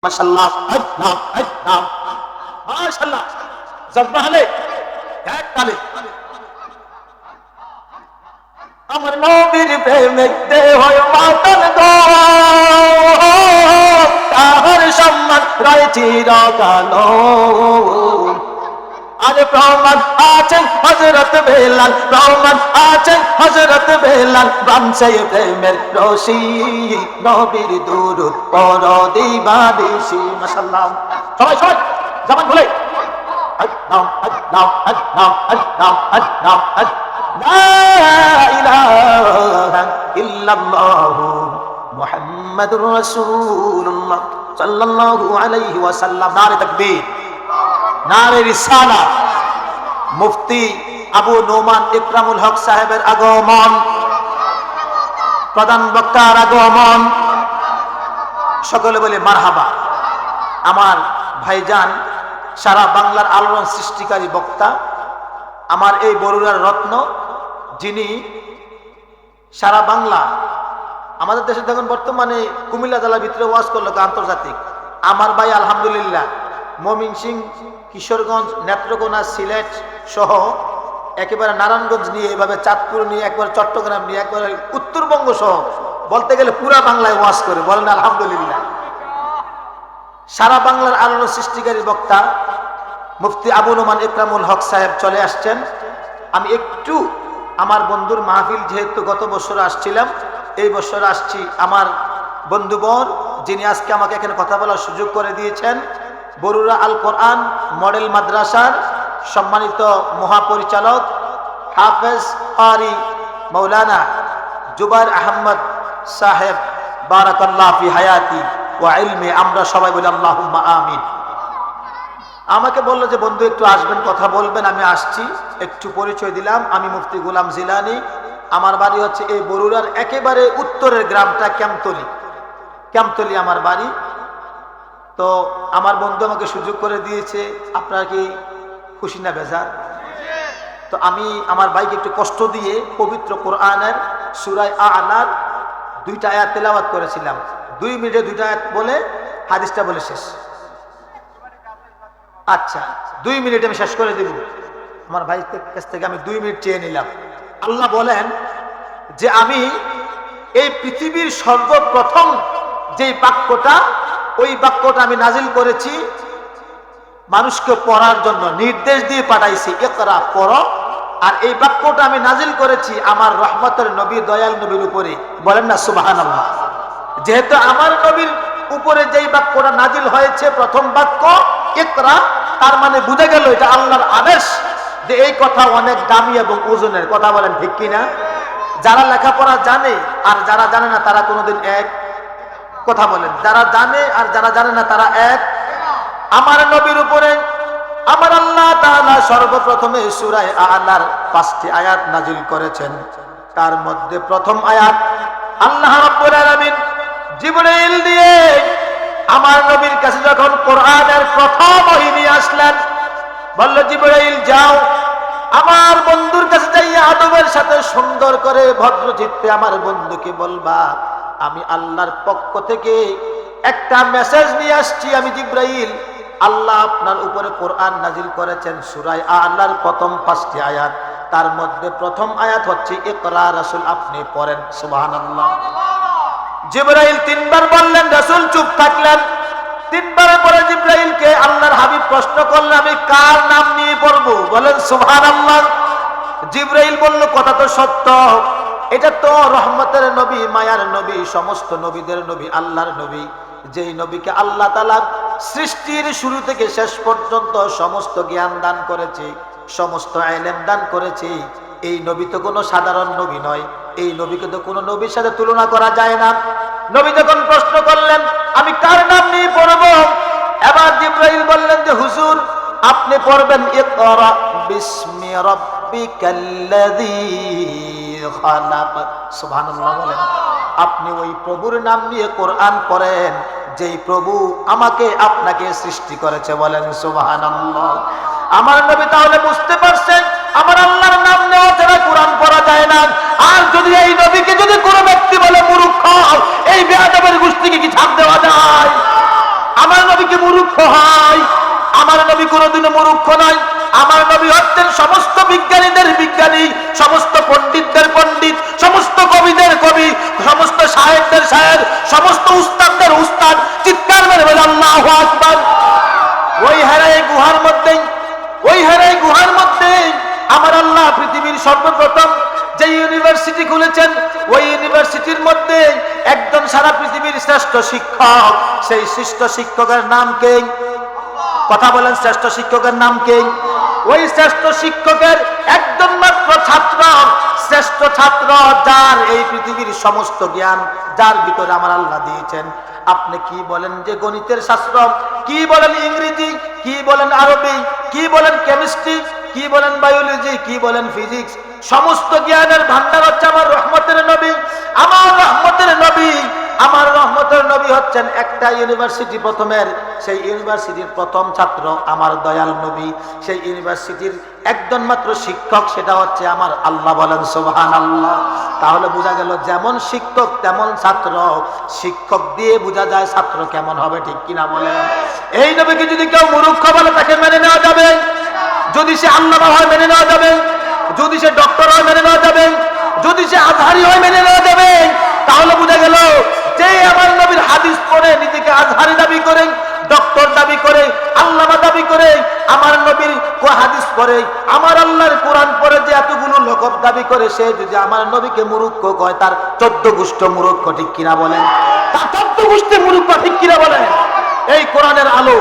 মাশাআল্লাহ নাম নাম মাশাআল্লাহ জজবা হলে এক তালে আমার নবীর প্রেমে দেহ মাতাল গো তাহার সম্মান রয় চিরকাল আরে প্রমাণ আছেন হযরত বেলাল প্রমাণ আছেন হযরত বেলাল বানছে প্রেমের রশি নবীর দুরূদ পড় দিবানিশি মাশাআল্লাহ সবাই সবাই জবান খুলে আল্লাহ আল্লাহ আল্লাহ আল্লাহ আল্লাহ লা ইলাহা ইল্লাল্লাহ মুহাম্মাদুর রাসূলুল্লাহ সাল্লাল্লাহু আলাইহি ওয়াসাল্লাম নারে তাকবীর নারে রিসালা মুফতি আবু নোমান ইকরামুল হক সাহেবের আগমন প্রধান বক্তার আগমন সকলে বলে মারহাবা আমার ভাইজান সারা বাংলার আলোড়ন সৃষ্টিকারী বক্তা আমার এই বরুড়ার রত্ন যিনি সারা বাংলা আমাদের দেশে দেখুন বর্তমানে কুমিল্লা জেলার ভিতরে ওয়াজ করলো আন্তর্জাতিক আমার ভাই আলহামদুলিল্লাহ ময়মনসিংহ কিশোরগঞ্জ নেত্রকোনা সিলেট সহ একেবারে নারায়ণগঞ্জ নিয়ে এভাবে চাঁদপুর নিয়ে একবারে চট্টগ্রাম নিয়ে একবারে উত্তরবঙ্গ সহ বলতে গেলে পুরা বাংলায় ওয়াজ করে বলেন আলহামদুলিল্লাহ সারা বাংলার আলোড়ন সৃষ্টিকারী বক্তা মুফতি আবু নোমান ইকরামুল হক সাহেব চলে আসছেন আমি একটু আমার বন্ধুর মাহফিল যেহেতু গত বছর আসছিলাম এই বছর আসছি আমার বন্ধুবর যিনি আজকে আমাকে এখানে কথা বলার সুযোগ করে দিয়েছেন বরুড়া আল কোরআন মডেল মাদ্রাসার সম্মানিত মহাপরিচালক হাফেজ কারি মৌলানা জুবাইর আহমদ সাহেব বারাকাল্লাহ ফি হায়াতি ওয়া ইলমি আমরা সবাই বলি আল্লাহুম্মা আমিন আমাকে বললো যে বন্ধু একটু আসবেন কথা বলবেন আমি আসছি একটু পরিচয় দিলাম আমি মুফতি গোলাম জিলানী আমার বাড়ি হচ্ছে এই বরুড়ার একেবারে উত্তরের গ্রামটা ক্যাম্পতলি আমার বাড়ি তো আমার বন্ধু আমাকে সুযোগ করে দিয়েছে আপনার কি খুশি না বেজার তো আমি আমার ভাইকে একটু কষ্ট দিয়ে পবিত্র কোরআনের সূরা আ'লার 2টা আয়াত তেলাওয়াত করেছিলাম 2 মিনিটে 2টা আয়াত বলে হাদিসটা বলে শেষ আচ্ছা 2 মিনিটে আমি শেষ করে দেব আমার ভাইয়ের কাছ থেকে আমি 2 মিনিট চেয়ে নিলাম আল্লাহ বলেন যে আমি এই পৃথিবীর সর্বপ্রথম যে বাক্যটা ওই বাক্যটা আমি নাজিল করেছি মানুষকে পড়ার জন্য নির্দেশ দিয়ে পাঠাইছি ইকরা পড়ো আর এই বাক্যটা আমি নাজিল করেছি আমার রহমতের নবী দয়াল নবীর উপরে বলেন না সুবহানাল্লাহ যেহেতু আমার নবীর উপরে যেই বাক্যটা নাজিল হয়েছে প্রথম বাক্য ইকরা তার মানে বুঝে গেল এটা আল্লাহর আদেশ যে এই কথা অনেক দামি এবং ওজনের কথা বলেন ঠিক কিনা যারা লেখাপড়া জানে আর যারা জানে না তারা কোনোদিন এক কথা বলেন যারা জানে আর যারা জানে না তারা এক আমার নবীর উপরে আমার আল্লাহ তাআলা সর্বপ্রথমে সূরা আ'লার 5টি আয়াত নাজিল করেছেন তার মধ্যে প্রথম আয়াত আল্লাহ রাব্বুল আলামিন জিবরাইল দিয়ে আমার নবীর কাছে যখন কোরআনের প্রথম ওহী নিয়ে আসলেন বলল জিবরাইল যাও আমার বন্ধুর কাছে যাইয়া আদবের সাথে সুন্দর করে ভদ্রচিত্তে আমার বন্ধুকে বলবা আমি আল্লাহর পক্ষ থেকে একটা মেসেজ নিয়ে আসছি আমি জিবরাইল আল্লাহ আপনার উপরে কোরআন নাজিল করেছেন সূরা আ'লার প্রথম 5টি আয়াত তার মধ্যে প্রথম আয়াত হচ্ছে ইকরা রাসূল আপনি পড়েন সুবহানাল্লাহ জিবরাইল 3বার বললেন রাসূল চুপ থাকলেন 3বার পরে জিবরাইলকে আল্লাহর হাবিব প্রশ্ন করলেন আমি কার নাম নিয়ে পড়বো বলেন সুবহানাল্লাহ জিবরাইল বলল কথা তো সত্য এটা তো রহমতের নবী মায়ার নবী সমস্ত নবীদের নবী আল্লাহর নবী যেই নবীকে আল্লাহ তাআলা সৃষ্টির শুরু থেকে শেষ পর্যন্ত সমস্ত জ্ঞান দান করেছে সমস্ত ইলম দান করেছে এই নবী তো কোনো সাধারণ নবী নয় এই নবীকে তো কোনো নবীর সাথে তুলনা করা যায় না নবী যখন প্রশ্ন করলেন আমি কার নাম নিয়ে পড়ব এবার জিবরাইল বললেন যে হুজুর আপনি পড়বেন ইকরা বিসমি রাব্বিকাল্লাযী খালাক সুবহানাল্লাহ বলেন আপনি ওই প্রভুর নাম নিয়ে কোরআন পড়েন যেই প্রভু আমাকে আপনাকে সৃষ্টি করেছে বলেন সুবহানাল্লাহ আমার নবী তাহলে বুঝতে পারছেন আমার আল্লাহর নাম নেওয়া ছাড়া কোরআন পড়া যায় না আর যদি এই নবীকে যদি কোনো ব্যক্তি বলে মূর্খ এই বেয়াদবের গোষ্ঠীকে কি ছাড় দেওয়া যায় আমার মূর্খ হয়, আমার নবী কোনোদিনও মূর্খ নয়। আমার নবী হচ্ছেন সমস্ত বিজ্ঞানীদের বিজ্ঞানী, সমস্ত পণ্ডিতদের পণ্ডিত, সমস্ত কবিদের কবি, সমস্ত শায়েরদের শায়ের, সমস্ত উস্তাদদের উস্তাদ। চিৎকার মেরে বলে আল্লাহু আকবার। ওই হেরাই গুহার মধ্যে আমার আল্লাহ পৃথিবীর সর্বপ্রথম যে ইউনিভার্সিটি খুলেছেন, ওই ইউনিভার্সিটির মধ্যে একজন সারা পৃথিবীর শ্রেষ্ঠ শিক্ষক, সেই শ্রেষ্ঠ শিক্ষকের নাম কে? কথা বলেন, শ্রেষ্ঠ শিক্ষকের নাম কে? ওই শ্রেষ্ঠ শিক্ষকের একজন মাত্র ছাত্র, শ্রেষ্ঠ ছাত্র, যার এই পৃথিবীর সমস্ত জ্ঞান যার ভিতরে আমার আল্লাহ দিয়েছেন। আপনি কি বলেন যে গণিতের শাস্ত্র, কি বলেন ইংরেজি, কি বলেন আরবি, কি বলেন কেমিস্ট্রি, কি বলেন বায়োলজি, কি বলেন ফিজিক্স, সমস্ত জ্ঞানের ভান্ডার হচ্ছে আমার রহমতের নবী। আমার রহমতের নবী হচ্ছেন একটা ইউনিভার্সিটি প্রথমের, সেই ইউনিভার্সিটির প্রথম ছাত্র আমার দয়াল নবী, সেই ইউনিভার্সিটির একজন মাত্র শিক্ষক, সেটা হচ্ছে আমার আল্লাহ। বলেন সুবহানাল্লাহ। তাহলে বোঝা গেল যেমন শিক্ষক তেমন ছাত্র, শিক্ষক দিয়ে বোঝা যায় ছাত্র কেমন হবে, ঠিক কিনা বলেন? এই নবীকে যদি কেউ মূর্খ বলে তাকে মেনে নেওয়া যাবে? যদি সে আল্লামা হয় মেনে নেওয়া যাবে, যদি সে ডক্টর হয় মেনে নেওয়া যাবে, যদি সে আজহারি হয় মেনে নেওয়া যাবে। তাহলে বোঝা গেল যে আমার নবীর হাদিস পড়ে নিজেকে আজহারি দাবি করে, ডক্টর দাবি করে, আল্লামা দাবি করে, আমার নবীর হাদিস পড়ে, আমার আল্লাহর কোরআন পড়ে যে এতগুলো লকব দাবি করে, সে যদি আমার নবীকে মূর্খ কয়, তার 14 গোষ্ঠ মূর্খ, ঠিক কিনা বলেন? তার 14 গোষ্ঠী মূর্খ, ঠিক কিনা বলেন? এই কোরআনের আলো,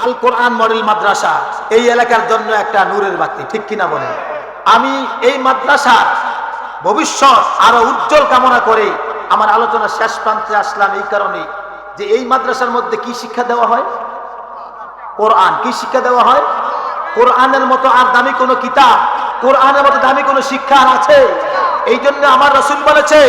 আল কোরআন মডেল মাদ্রাসা এই এলাকার জন্য একটা নূরের বাতি, ঠিক কিনা বলেন? আমি এই মাদ্রাসা ভবিষ্যৎ আরো উজ্জ্বল কামনা করে আমার আলোচনা শেষ প্রান্তে আসলাম এই কারণে যে এই মাদ্রাসার মধ্যে কি শিক্ষা দেওয়া হয়? কোরআন। কি শিক্ষা দেওয়া হয়? কোরআনের মতো আর দামি কোনো কিতাব, কোরআনের মতো দামি কোনো শিক্ষা আর আছে? এই জন্য আমার রাসূল বলেছে,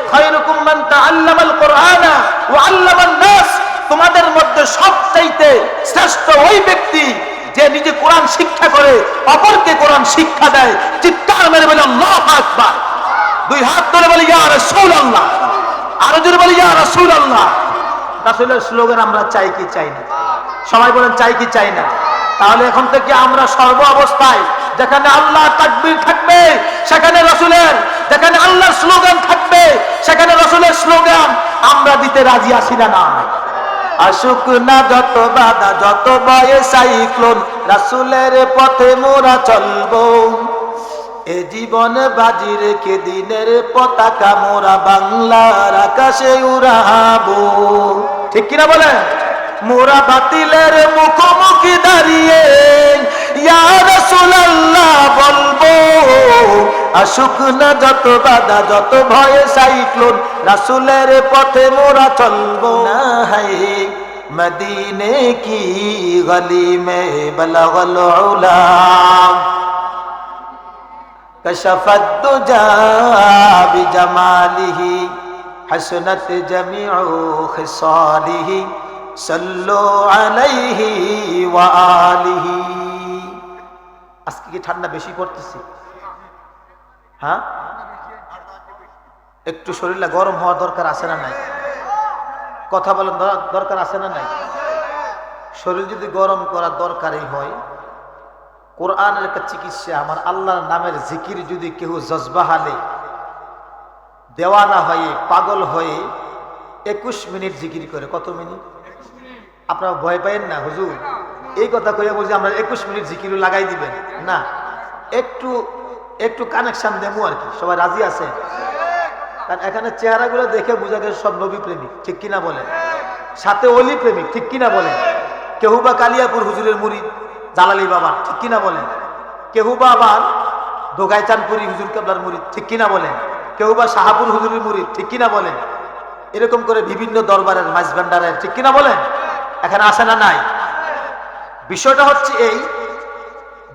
খায়রুকুম মান তাআল্লামাল কুরআনা ওয়া আল্লামান নাস, তোমাদের মধ্যে সবচাইতে শ্রেষ্ঠ ওই ব্যক্তি যে নিজে কোরআন শিক্ষা করে অপরকে কোরআন শিক্ষা দেয়। চিৎকার মেরে বলে আল্লাহু আকবার। দুই হাত ধরে বলি ইয়া রাসূলুল্লাহ, আরো জোরে বলি ইয়া রাসূলুল্লাহ। রাসূলের স্লোগান আমরা চাই কি চাই না? সবাই বলেন চাই কি চাই না? তাহলে এখন থেকে আমরা সর্ব অবস্থায় যেখানে আল্লাহ তাকবীর থাকবে সেখানে রাসূলের, যেখানে আল্লাহর স্লোগান থাকবে সেখানে রাসূলের স্লোগান আমরা দিতে রাজি আছি না? না আসুক না যত বাধা, যত বয়ে সাইক্লোন, রাসূলের পথে মোরা চলবো। এ জীবন বাজি রেখে দিনের পতাকা মোরা বাংলার আকাশে উড়াবো, ঠিক কিনা বলেন? মোরা বাতিলের মুখোমুখি দাঁড়িয়ে ইয়া রাসূলুল্লাহ বলবো, আসুক না যত বাধা, যত ভয়ে সাইক্লোন, রাসূলের পথে মোরা চলবো না। হায় মদিনে কি গলি মে বলগল উলা, কশফত দুজা বিজমালিহি, হাসনাত জামিউ খিসালিহি, সাল্লু আলাইহি ওয়া আলিহি। আজকে কি ঠান্ডা বেশি পড়তেছে? হ্যাঁ, একটু শরীরটা গরম হওয়া দরকার আছে না নাই? কথা বলেন, দরকার আছে না নাই? শরীর যদি গরম করার দরকারই হয়, কোরআনের একটা চিকিৎসা, আমার আল্লাহর নামের জিকির যদি কেউ জজবাহালে দেওয়ানা হয়ে পাগল হয়ে 21 মিনিট জিকির করে। কত মিনিট? আপনারা ভয় পাইেন না হুজুর এই কথা কইয়া বলছি আমরা 21 মিনিট জিকির লাগাই দিবেন না, একটু কানেকশন দেবো আর কি। সবাই রাজি আছে? কারণ এখানে চেহারাগুলো দেখে বোঝা গেছে সব নবী প্রেমিক, ঠিক কিনা বলেন? সাথে অলি প্রেমিক, ঠিক কিনা বলেন? কেউ বা কালিয়াপুর হুজুরের মুরিদ জালালি বাবা, ঠিক কিনা বলেন? কেউ বা আবার দোগাইচানপুরি হুজুর কেবলার মুরিদ, ঠিক কিনা বলেন? কেউ বা শাহাপুর হুজুরের মুরিদ, ঠিক কিনা বলেন? এরকম করে বিভিন্ন দরবারের মাইজ ভান্ডারের, ঠিক কিনা বলেন? এখানে আসে না নাই? বিষয়টা হচ্ছে এই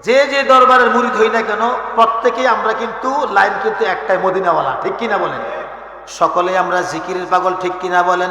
যে যে দরবারের মুরিদ হই না কেন প্রত্যেকেই আমরা কিন্তু লাইন কিন্তু একটাই, মদিনাওয়ালা, ঠিক কিনা বলেন? সকলে আমরা জিকিরের পাগল, ঠিক কিনা বলেন?